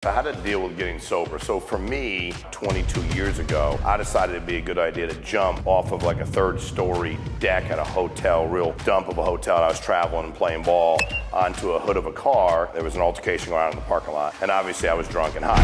I had to deal with getting sober. So for me, 22 years ago, I decided it'd be a good idea to jump off of like a third-story deck at a hotel, real dump of a hotel. I was traveling and playing ball onto a hood of a car. There was an altercation going on in the parking lot, and obviously I was drunk and high.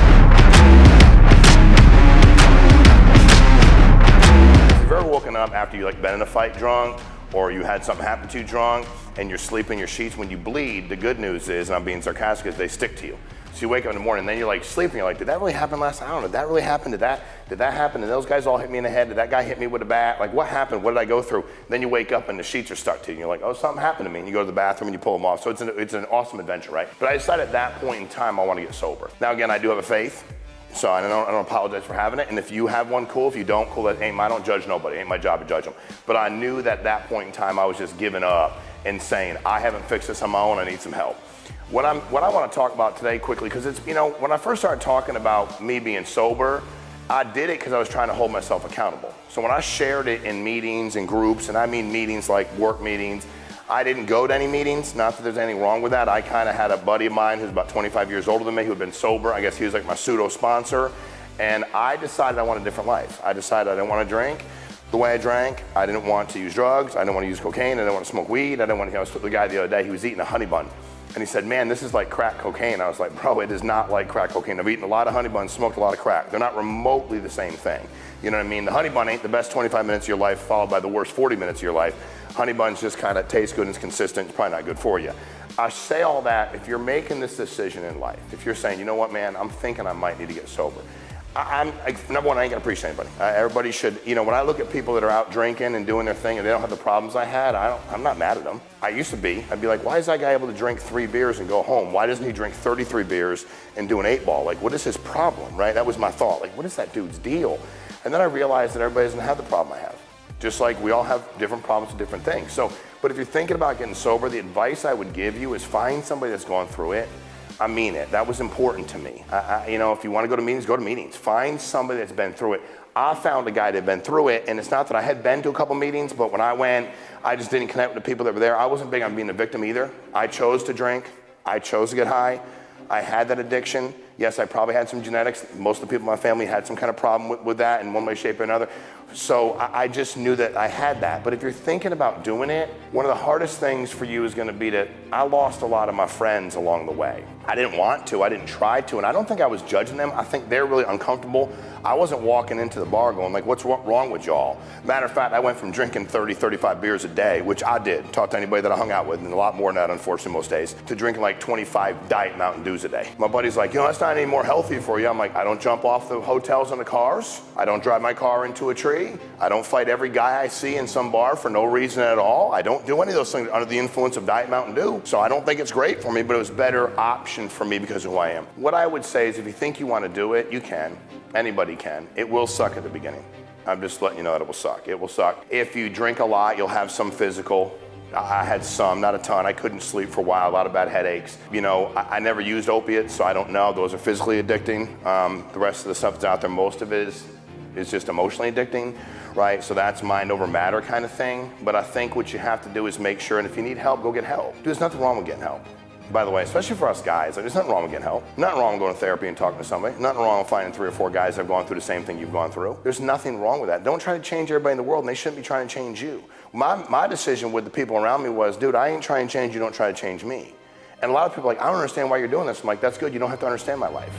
If you've ever woken up after you been in a fight drunk, or you had something happen to you drunk, and you're sleeping in your sheets, when you bleed, the good news is, and I'm being sarcastic, is they stick to you. So you wake up in the morning, and then you're sleeping, you're like, did that really happen last night? I don't know, did that really happen? Did that happen? Did those guys all hit me in the head? Did that guy hit me with a bat? What happened? What did I go through? Then you wake up and the sheets are stuck to you, and you're like, oh, something happened to me. And you go to the bathroom and you pull them off. So it's an awesome adventure, right? But I decided at that point in time, I want to get sober. Now again, I do have a faith, so I don't apologize for having it. And if you have one, cool. If you don't, cool. I don't judge nobody. It ain't my job to judge them. But I knew that at that point in time, I was just giving up and saying, I haven't fixed this on my own, I need some help. What I want to talk about today quickly, because it's, when I first started talking about me being sober, I did it because I was trying to hold myself accountable. So when I shared it in meetings and groups, and I mean meetings like work meetings, I didn't go to any meetings, not that there's anything wrong with that. I kind of had a buddy of mine who's about 25 years older than me who had been sober. I guess he was like my pseudo sponsor. And I decided I wanted a different life. I decided I didn't want to drink the way I drank. I didn't want to use drugs. I didn't want to use cocaine. I didn't want to smoke weed. I didn't want to, I was with the guy the other day, he was eating a honey bun. And he said, man, this is like crack cocaine. I was like, bro, it is not like crack cocaine. I've eaten a lot of honey buns, smoked a lot of crack. They're not remotely the same thing. You know what I mean? The honey bun ain't the best 25 minutes of your life followed by the worst 40 minutes of your life. Honey buns just kind of taste good and it's consistent. It's probably not good for you. I say all that, if you're making this decision in life, if you're saying, you know what, man, I'm thinking I might need to get sober. Number one, I ain't gonna preach to anybody. Everybody should, when I look at people that are out drinking and doing their thing and they don't have the problems I had, I'm not mad at them. I used to be. I'd be like, why is that guy able to drink 3 beers and go home? Why doesn't he drink 33 beers and do an 8-ball? What is his problem, right? That was my thought. What is that dude's deal? And then I realized that everybody doesn't have the problem I have. Just like we all have different problems with different things. So, but if you're thinking about getting sober, the advice I would give you is find somebody that's gone through it. I mean it. That was important to me. If you want to go to meetings, go to meetings. Find somebody that's been through it. I found a guy that had been through it, and it's not that I had been to a couple meetings, but when I went, I just didn't connect with the people that were there. I wasn't big on being a victim either. I chose to drink. I chose to get high. I had that addiction. Yes, I probably had some genetics. Most of the people in my family had some kind of problem with that in one way, shape, or another. So I just knew that I had that. But if you're thinking about doing it, one of the hardest things for you is going to be that I lost a lot of my friends along the way. I didn't want to, I didn't try to, and I don't think I was judging them. I think they're really uncomfortable. I wasn't walking into the bar going what's wrong with y'all? Matter of fact, I went from drinking 30, 35 beers a day, which I did, talk to anybody that I hung out with, and a lot more than that, unfortunately, most days, to drinking 25 Diet Mountain Dews a day. My buddy's like, that's not any more healthy for you. I'm like, I don't jump off the hotels and the cars. I don't drive my car into a tree. I don't fight every guy I see in some bar for no reason at all. I don't do any of those things under the influence of Diet Mountain Dew. So I don't think it's great for me, but it was a better option for me because of who I am. What I would say is if you think you want to do it, you can. Anybody can. It will suck at the beginning. I'm just letting you know that it will suck. It will suck. If you drink a lot, you'll have some physical. I had some, not a ton. I couldn't sleep for a while, a lot of bad headaches. I never used opiates, so I don't know. Those are physically addicting. The rest of the stuff that's out there, most of it is just emotionally addicting, right? So that's mind over matter kind of thing. But I think what you have to do is make sure, and if you need help, go get help. There's nothing wrong with getting help. By the way, especially for us guys, there's nothing wrong with getting help. Nothing wrong with going to therapy and talking to somebody. Nothing wrong with finding 3 or 4 guys that have gone through the same thing you've gone through. There's nothing wrong with that. Don't try to change everybody in the world, and they shouldn't be trying to change you. My decision with the people around me was, dude, I ain't trying to change you, don't try to change me. And a lot of people are like, I don't understand why you're doing this. I'm like, that's good, you don't have to understand my life.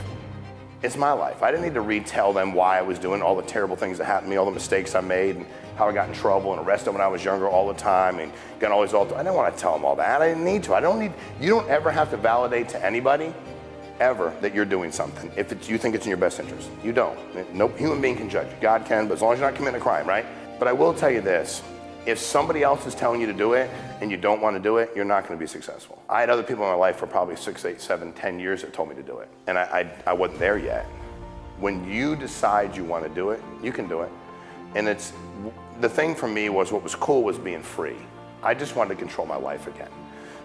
It's my life. I didn't need to retell them why I was doing all the terrible things that happened to me, all the mistakes I made, and how I got in trouble and arrested when I was younger all the time, and got always I didn't want to tell them all that. I didn't need to. You don't ever have to validate to anybody, ever, that you're doing something if you think it's in your best interest. You don't. No human being can judge you. God can, but as long as you're not committing a crime, right? But I will tell you this. If somebody else is telling you to do it and you don't want to do it, you're not going to be successful. I had other people in my life for probably 6, 8, 7, 10 years that told me to do it. And I wasn't there yet. When you decide you want to do it, you can do it. And the thing for me was what was cool was being free. I just wanted to control my life again.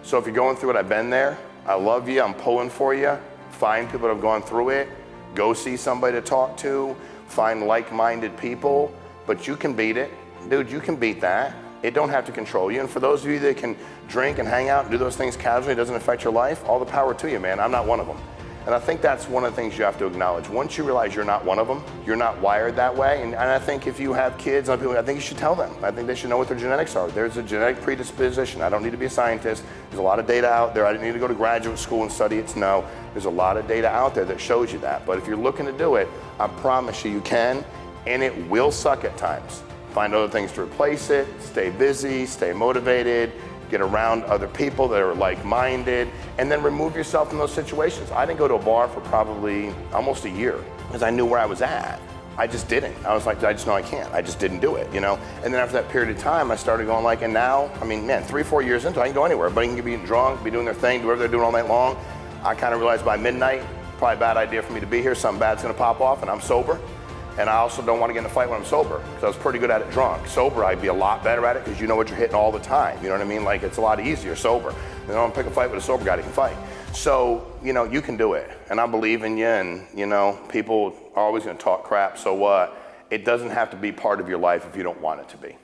So if you're going through it, I've been there. I love you, I'm pulling for you. Find people that have gone through it. Go see somebody to talk to. Find like-minded people. But you can beat it. Dude, you can beat that. It don't have to control you. And for those of you that can drink and hang out and do those things casually, it doesn't affect your life, all the power to you, man. I'm not one of them. And I think that's one of the things you have to acknowledge. Once you realize you're not one of them, you're not wired that way. And I think if you have kids, I think you should tell them. I think they should know what their genetics are. There's a genetic predisposition. I don't need to be a scientist. There's a lot of data out there. I didn't need to go to graduate school and study it to know. There's a lot of data out there that shows you that. But if you're looking to do it, I promise you, you can, and it will suck at times. Find other things to replace it, stay busy, stay motivated, get around other people that are like-minded, and then remove yourself from those situations. I didn't go to a bar for probably almost a year because I knew where I was at. I just didn't. I was like, I just know I can't. I just didn't do it, you know? And then after that period of time, I started going like, and now, I mean, man, 3-4 years into it, I can go anywhere. Everybody can be drunk, be doing their thing, do whatever they're doing all night long. I kind of realized by midnight, probably a bad idea for me to be here. Something bad's gonna pop off, and I'm sober. And I also don't want to get in a fight when I'm sober, because I was pretty good at it drunk. Sober, I'd be a lot better at it because you know what you're hitting all the time. You know what I mean? Like, it's a lot easier sober. You know, I'm pick a fight with a sober guy that can fight. So, you know, you can do it. And I believe in you, and, you know, people are always going to talk crap, so what? It doesn't have to be part of your life if you don't want it to be.